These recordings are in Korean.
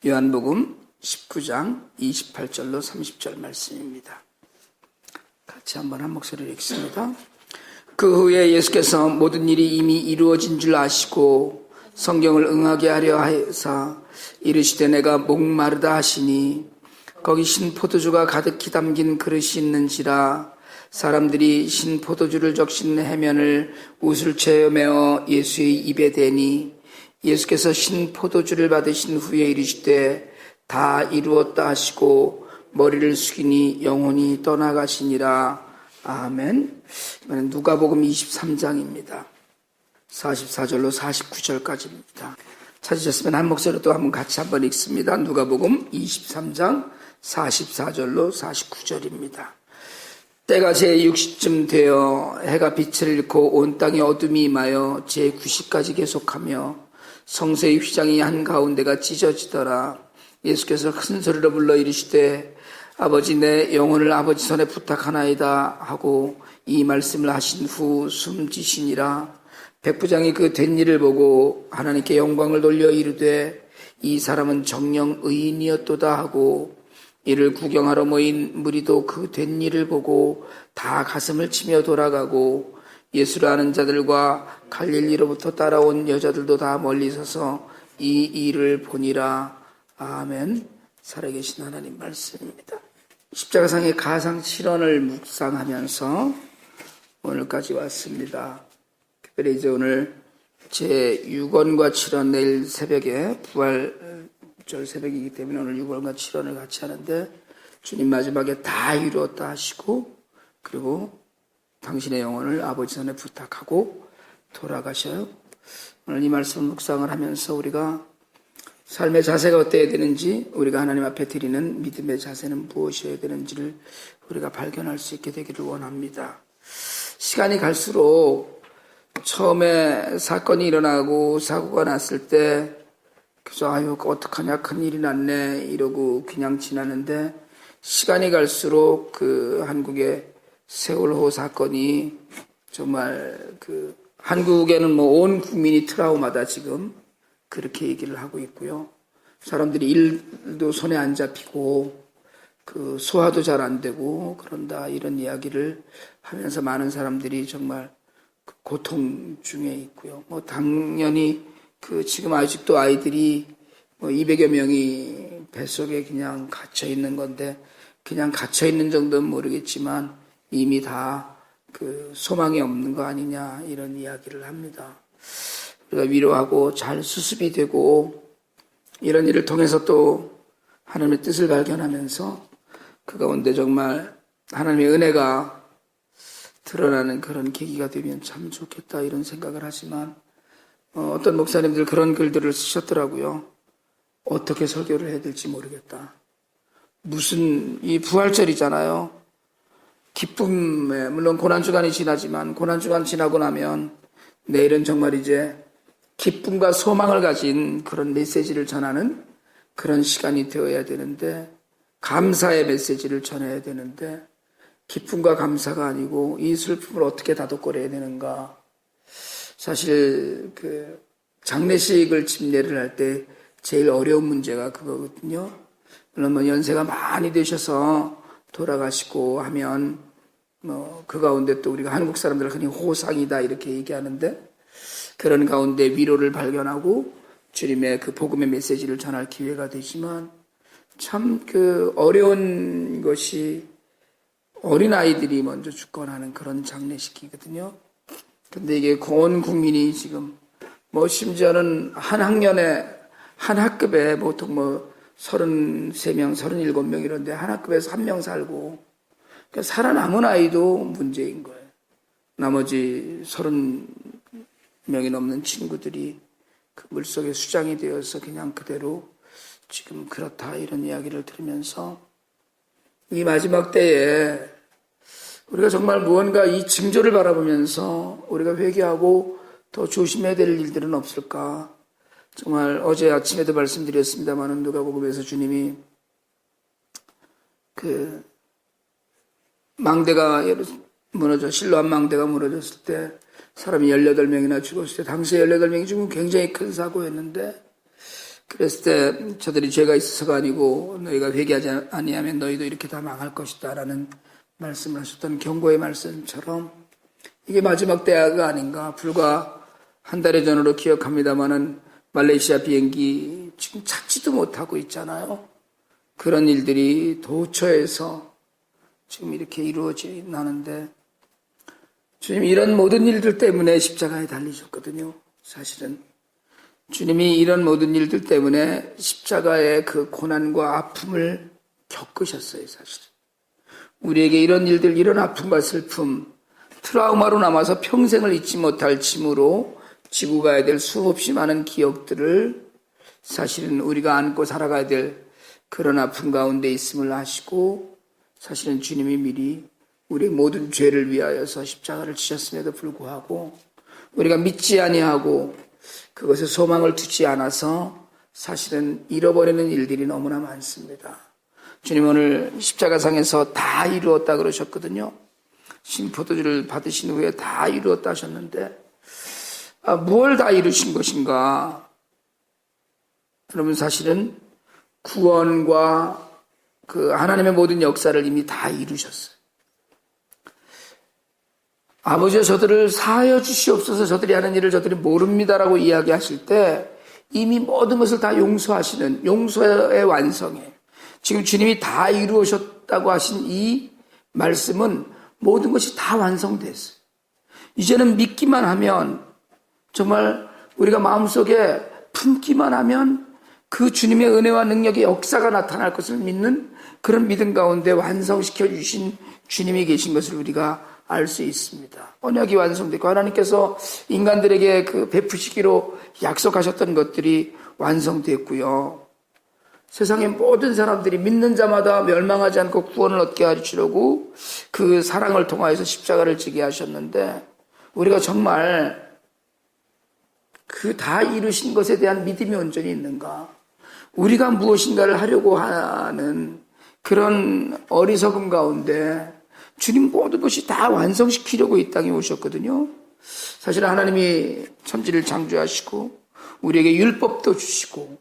요한복음 19장 28절로 30절 말씀입니다. 같이 한번 한 목소리로 읽습니다. 그 후에 예수께서 모든 일이 이미 이루어진 줄 아시고 성경을 응하게 하려 하여서 이르시되 내가 목마르다 하시니 거기 신포도주가 가득히 담긴 그릇이 있는지라 사람들이 신포도주를 적신 해면을 웃을 채 메어 예수의 입에 대니 예수께서 신포도주를 받으신 후에 이르시되 다 이루었다 하시고 머리를 숙이니 영혼이 떠나가시니라. 아멘. 이번엔 누가복음 23장입니다. 44절로 49절까지입니다. 찾으셨으면 한 목소리로 또 한번 같이 한번 읽습니다. 누가복음 23장 44절로 49절입니다. 때가 제60쯤 되어 해가 빛을 잃고 온 땅에 어둠이 임하여 제90까지 계속하며 성소의 휘장이 한가운데가 찢어지더라. 예수께서 큰 소리로 불러 이르시되 아버지 내 영혼을 아버지 손에 부탁하나이다 하고 이 말씀을 하신 후 숨지시니라. 백부장이 그 된 일을 보고 하나님께 영광을 돌려 이르되 이 사람은 정녕 의인이었도다 하고 이를 구경하러 모인 무리도 그 된 일을 보고 다 가슴을 치며 돌아가고 예수를 아는 자들과 갈릴리로부터 따라온 여자들도 다 멀리 서서 이 일을 보니라. 아멘. 살아계신 하나님 말씀입니다. 십자가상의 가상 실언을 묵상하면서 오늘까지 왔습니다. 특별히 이제 오늘 제6원과 7원 내일 새벽에 부활절 새벽이기 때문에 오늘 6원과 7원을 같이 하는데 주님 마지막에 다 이루었다 하시고 그리고 당신의 영혼을 아버지 손에 부탁하고 돌아가셔요. 오늘 이 말씀을 묵상을 하면서 우리가 삶의 자세가 어때야 되는지, 우리가 하나님 앞에 드리는 믿음의 자세는 무엇이어야 되는지를 우리가 발견할 수 있게 되기를 원합니다. 시간이 갈수록 처음에 사건이 일어나고 사고가 났을 때 그저 아유 어떡하냐 큰일이 났네 이러고 그냥 지나는데 시간이 갈수록 그 한국의 세월호 사건이 정말 그 한국에는 뭐 온 국민이 트라우마다 지금 그렇게 얘기를 하고 있고요. 사람들이 일도 손에 안 잡히고 그 소화도 잘 안 되고 그런다 이런 이야기를 하면서 많은 사람들이 정말 고통 중에 있고요. 뭐 당연히 그 지금 아직도 아이들이 뭐 200여 명이 뱃속에 그냥 갇혀 있는 건데 그냥 갇혀 있는 정도는 모르겠지만 이미 다 그 소망이 없는 거 아니냐 이런 이야기를 합니다. 우리가 위로하고 잘 수습이 되고 이런 일을 통해서 또 하나님의 뜻을 발견하면서 그 가운데 정말 하나님의 은혜가 드러나는 그런 계기가 되면 참 좋겠다 이런 생각을 하지만 어떤 목사님들 그런 글들을 쓰셨더라고요. 어떻게 설교를 해야 될지 모르겠다. 무슨 이 부활절이잖아요. 기쁨에 물론 고난주간이 지나지만 고난주간 지나고 나면 내일은 정말 이제 기쁨과 소망을 가진 그런 메시지를 전하는 그런 시간이 되어야 되는데 감사의 메시지를 전해야 되는데 기쁨과 감사가 아니고 이 슬픔을 어떻게 다독거려야 되는가. 사실 그 장례식을 집례를 할 때 제일 어려운 문제가 그거거든요. 물론 뭐 연세가 많이 되셔서 돌아가시고 하면 뭐 그 가운데 또 우리가 한국 사람들 흔히 호상이다 이렇게 얘기하는데 그런 가운데 위로를 발견하고 주님의 그 복음의 메시지를 전할 기회가 되지만 참 그 어려운 것이 어린아이들이 먼저 죽거나 하는 그런 장례식이거든요. 근데 이게 온 국민이 지금 뭐 심지어는 한 학년에 한 학급에 보통 뭐 33명, 37명 이런데 한 학급에서 한 명 살고 그러니까 살아남은 아이도 문제인 거예요. 나머지 30명이 넘는 친구들이 그 물속에 수장이 되어서 그냥 그대로 지금 그렇다 이런 이야기를 들으면서 이 마지막 때에 우리가 정말 무언가 이 징조를 바라보면서 우리가 회개하고 더 조심해야 될 일들은 없을까. 정말 어제 아침에도 말씀드렸습니다만 누가복음에서 주님이 그 망대가 무너져 실로암 망대가 무너졌을 때 사람이 18명이나 죽었을 때 당시에 18명이 죽으면 굉장히 큰 사고였는데 그랬을 때 저들이 죄가 있어서가 아니고 너희가 회개하지 아니하면 너희도 이렇게 다 망할 것이다 라는 말씀을 하셨던 경고의 말씀처럼 이게 마지막 때가 아닌가. 불과 한 달 전으로 기억합니다마는 말레이시아 비행기 지금 찾지도 못하고 있잖아요. 그런 일들이 도처에서 지금 이렇게 이루어지는데 주님 이런 모든 일들 때문에 십자가에 달리셨거든요. 사실은 주님이 이런 모든 일들 때문에 십자가의 그 고난과 아픔을 겪으셨어요. 사실은 우리에게 이런 일들, 이런 아픔과 슬픔, 트라우마로 남아서 평생을 잊지 못할 짐으로 지고 가야 될 수없이 많은 기억들을 사실은 우리가 안고 살아가야 될 그런 아픔 가운데 있음을 아시고 사실은 주님이 미리 우리 모든 죄를 위하여서 십자가를 지셨음에도 불구하고 우리가 믿지 아니하고 그것에 소망을 두지 않아서 사실은 잃어버리는 일들이 너무나 많습니다. 주님 오늘 십자가상에서 다 이루었다 그러셨거든요. 신포도주를 받으신 후에 다 이루었다 하셨는데 무엇을 다 이루신 것인가? 여러분 사실은 구원과 그 하나님의 모든 역사를 이미 다 이루셨어요. 아버지여 저들을 사하여 주시옵소서 저들이 하는 일을 저들이 모릅니다라고 이야기하실 때 이미 모든 것을 다 용서하시는 용서의 완성이에요. 지금 주님이 다 이루셨다고 하신 이 말씀은 모든 것이 다 완성됐어요. 이제는 믿기만 하면 정말 우리가 마음속에 품기만 하면 그 주님의 은혜와 능력의 역사가 나타날 것을 믿는 그런 믿음 가운데 완성시켜 주신 주님이 계신 것을 우리가 알 수 있습니다. 언약이 완성됐고 하나님께서 인간들에게 그 베푸시기로 약속하셨던 것들이 완성됐고요. 세상의 모든 사람들이 믿는 자마다 멸망하지 않고 구원을 얻게 하시려고 그 사랑을 통하여서 십자가를 지게 하셨는데 우리가 정말 그 다 이루신 것에 대한 믿음이 온전히 있는가? 우리가 무엇인가를 하려고 하는 그런 어리석음 가운데 주님 모든 것이 다 완성시키려고 이 땅에 오셨거든요. 사실 하나님이 천지를 창조하시고 우리에게 율법도 주시고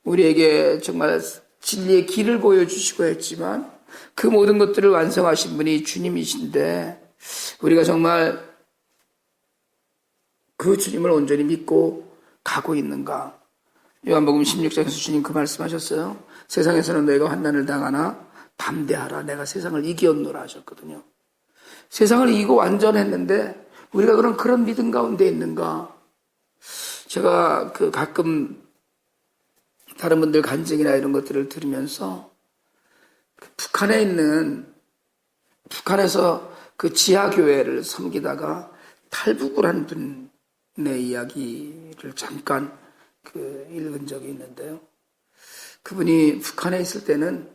우리에게 정말 진리의 길을 보여주시고 했지만 그 모든 것들을 완성하신 분이 주님이신데 우리가 정말 그 주님을 온전히 믿고 가고 있는가? 요한복음 16장에서 주님 그 말씀하셨어요. 세상에서는 너희가 환난을 당하나 담대하라 내가 세상을 이기었노라 하셨거든요. 세상을 이기고 완전했는데 우리가 그런 믿음 가운데 있는가? 제가 가끔 다른 분들 간증이나 이런 것들을 들으면서 북한에서 그 지하교회를 섬기다가 탈북을 한 분의 이야기를 잠깐 읽은 적이 있는데요. 그분이 북한에 있을 때는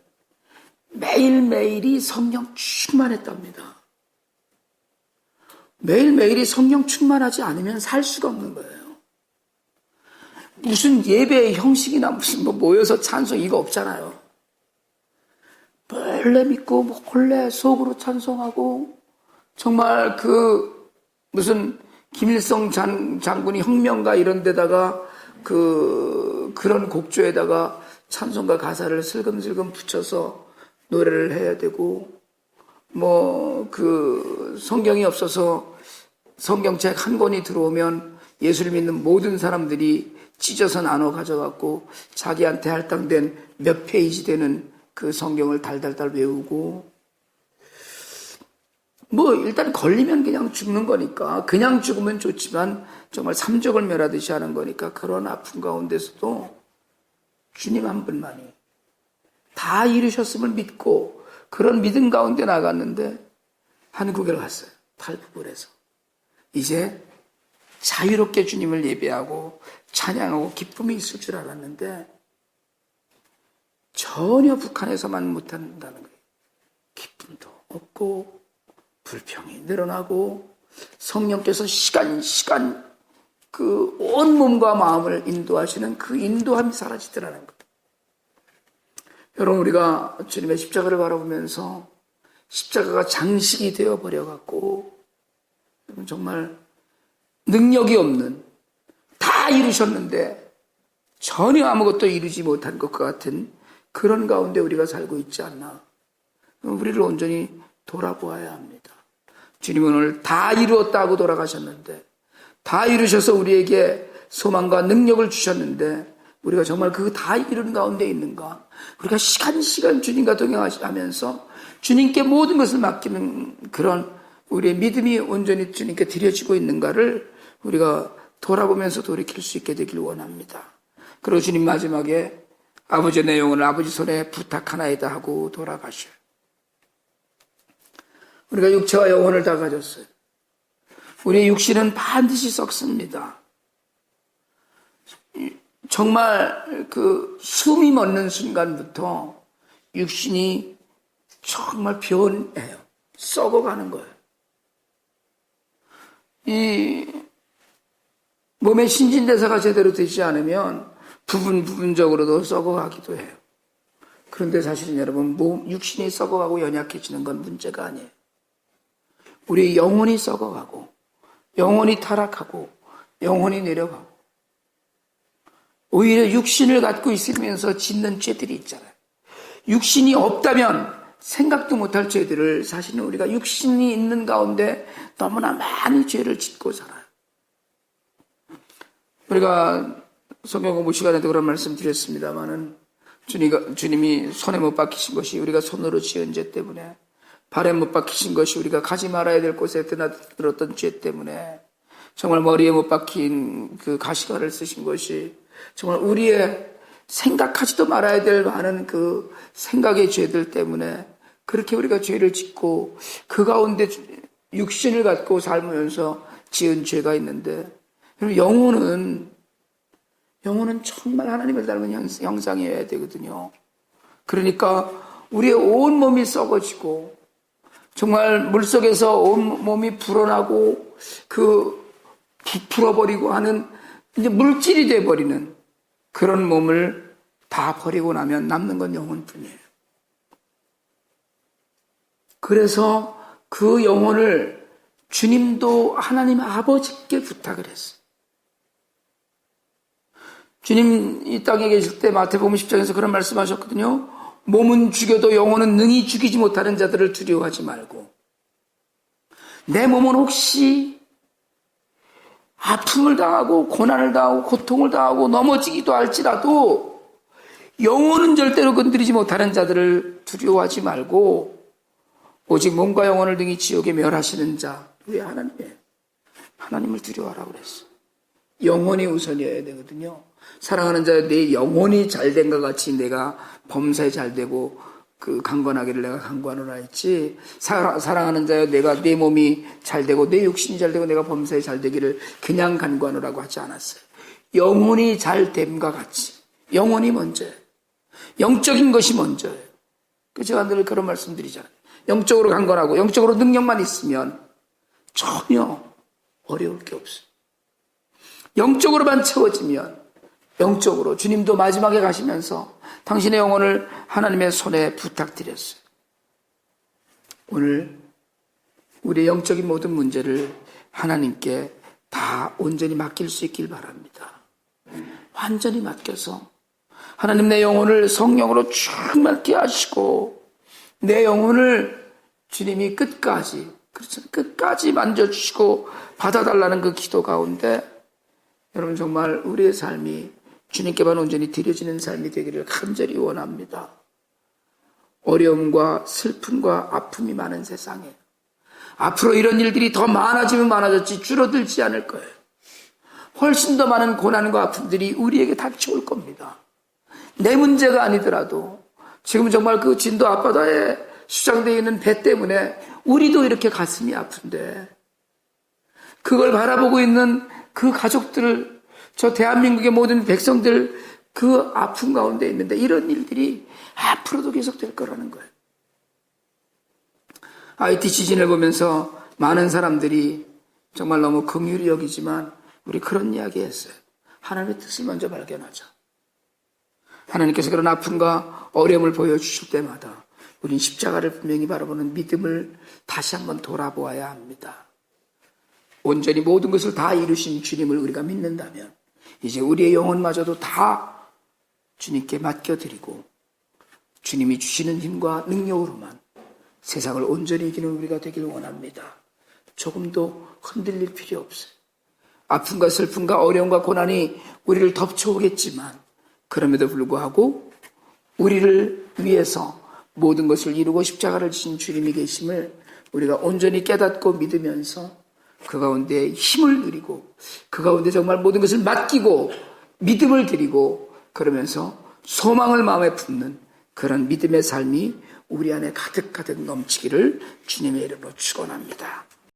매일매일이 성령 충만했답니다. 매일매일이 성령 충만하지 않으면 살 수가 없는 거예요. 무슨 예배의 형식이나 무슨 모여서 찬송 이거 없잖아요. 몰래 믿고 몰래 속으로 찬송하고 정말 무슨 김일성 장군이 혁명가 이런 데다가 그런 곡조에다가 찬송가 가사를 슬금슬금 붙여서 노래를 해야 되고 성경이 없어서 성경책 한 권이 들어오면 예수를 믿는 모든 사람들이 찢어서 나눠 가져갖고 자기한테 할당된 몇 페이지 되는 그 성경을 달달달 외우고 일단 걸리면 그냥 죽는 거니까 그냥 죽으면 좋지만 정말 삼족을 멸하듯이 하는 거니까 그런 아픔 가운데서도 주님 한 분만이 다 이루셨음을 믿고 그런 믿음 가운데 나갔는데 한국에 갔어요. 탈북을 해서. 이제 자유롭게 주님을 예배하고 찬양하고 기쁨이 있을 줄 알았는데 전혀 북한에서만 못한다는 거예요. 기쁨도 없고 불평이 늘어나고 성령께서 시간 온 몸과 마음을 인도하시는 그 인도함이 사라지더라는 거예요. 여러분 우리가 주님의 십자가를 바라보면서 십자가가 장식이 되어버려갖고 정말 능력이 없는 다 이루셨는데 전혀 아무것도 이루지 못한 것과 같은 그런 가운데 우리가 살고 있지 않나. 우리를 온전히 돌아보아야 합니다. 주님은 오늘 다 이루었다고 돌아가셨는데, 다 이루셔서 우리에게 소망과 능력을 주셨는데, 우리가 정말 그 다 이룬 가운데 있는가? 우리가 시간 주님과 동행하면서 주님께 모든 것을 맡기는 그런 우리의 믿음이 온전히 주님께 드려지고 있는가를 우리가 돌아보면서 돌이킬 수 있게 되길 원합니다. 그리고 주님 마지막에 아버지 내 영혼을 아버지 손에 부탁하나이다 하고 돌아가셔요. 우리가 육체와 영혼을 다 가졌어요. 우리의 육신은 반드시 썩습니다. 정말 그 숨이 멎는 순간부터 육신이 정말 변해요. 썩어가는 거예요. 이 몸의 신진대사가 제대로 되지 않으면 부분적으로도 썩어가기도 해요. 그런데 사실은 여러분, 육신이 썩어가고 연약해지는 건 문제가 아니에요. 우리 영혼이 썩어가고, 영혼이 타락하고, 영혼이 내려가고, 오히려 육신을 갖고 있으면서 짓는 죄들이 있잖아요. 육신이 없다면 생각도 못할 죄들을 사실은 우리가 육신이 있는 가운데 너무나 많은 죄를 짓고 살아요. 우리가 성경 공부 시간에도 그런 말씀 드렸습니다만은 주님이 손에 못 박히신 것이 우리가 손으로 지은 죄 때문에, 발에 못 박히신 것이 우리가 가지 말아야 될 곳에 드나들었던 죄 때문에, 정말 머리에 못 박힌 그 가시관을 쓰신 것이 정말 우리의 생각하지도 말아야 될 많은 그 생각의 죄들 때문에 그렇게 우리가 죄를 짓고 그 가운데 육신을 갖고 살면서 지은 죄가 있는데, 영혼은 정말 하나님을 닮은 형상이어야 되거든요. 그러니까 우리의 온 몸이 썩어지고 정말 물속에서 온 몸이 불어나고 그 부풀어버리고 하는 이제 물질이 돼버리는 그런 몸을 다 버리고 나면 남는 건 영혼뿐이에요. 그래서 그 영혼을 주님도 하나님 아버지께 부탁을 했어요. 주님 이 땅에 계실 때 마태복음 10장에서 그런 말씀하셨거든요. 몸은 죽여도 영혼은 능히 죽이지 못하는 자들을 두려워하지 말고, 내 몸은 혹시 아픔을 당하고 고난을 당하고 고통을 당하고 넘어지기도 할지라도 영혼은 절대로 건드리지 못하는 자들을 두려워하지 말고 오직 몸과 영혼을 등이 지옥에 멸하시는 자, 우리 하나님을 두려워하라고 그랬어. 영혼이 우선이어야 되거든요. 사랑하는 자여, 내 영혼이 잘된 것 같이 내가 범사에 잘되고 그 강건하기를 내가 강구하노라 했지, 사랑하는 자여, 내가 내 몸이 잘되고 내 육신이 잘되고 내가 범사에 잘되기를 그냥 간구하노라고 하지 않았어요. 영혼이 잘됨과 같이 영혼이 먼저예요. 영적인 것이 먼저예요. 제가 늘 그런 말씀 드리잖아요. 영적으로 강건하고 영적으로 능력만 있으면 전혀 어려울 게 없어요. 영적으로만 채워지면, 영적으로 주님도 마지막에 가시면서 당신의 영혼을 하나님의 손에 부탁드렸어요. 오늘 우리의 영적인 모든 문제를 하나님께 다 온전히 맡길 수 있길 바랍니다. 완전히 맡겨서 하나님, 내 영혼을 성령으로 충만케 하시고 내 영혼을 주님이 끝까지, 그렇죠, 끝까지 만져주시고 받아달라는 그 기도 가운데 여러분 정말 우리의 삶이 주님께만 온전히 드려지는 삶이 되기를 간절히 원합니다. 어려움과 슬픔과 아픔이 많은 세상에 앞으로 이런 일들이 더 많아지면 많아졌지 줄어들지 않을 거예요. 훨씬 더 많은 고난과 아픔들이 우리에게 닥쳐올 겁니다. 내 문제가 아니더라도 지금 정말 그 진도 앞바다에 수장되어 있는 배 때문에 우리도 이렇게 가슴이 아픈데, 그걸 바라보고 있는 그 가족들, 저 대한민국의 모든 백성들 그 아픔 가운데 있는데 이런 일들이 앞으로도 계속될 거라는 거예요. IT 지진을 보면서 많은 사람들이 정말 너무 긍휼히 여기지만 우리 그런 이야기 했어요. 하나님의 뜻을 먼저 발견하자. 하나님께서 그런 아픔과 어려움을 보여주실 때마다 우린 십자가를 분명히 바라보는 믿음을 다시 한번 돌아보아야 합니다. 온전히 모든 것을 다 이루신 주님을 우리가 믿는다면 이제 우리의 영혼마저도 다 주님께 맡겨드리고 주님이 주시는 힘과 능력으로만 세상을 온전히 이기는 우리가 되길 원합니다. 조금도 흔들릴 필요 없어요. 아픔과 슬픔과 어려움과 고난이 우리를 덮쳐오겠지만 그럼에도 불구하고 우리를 위해서 모든 것을 이루고 십자가를 지신 주님이 계심을 우리가 온전히 깨닫고 믿으면서 그 가운데 힘을 누리고 그 가운데 정말 모든 것을 맡기고 믿음을 드리고 그러면서 소망을 마음에 품는 그런 믿음의 삶이 우리 안에 가득가득 넘치기를 주님의 이름으로 축원합니다.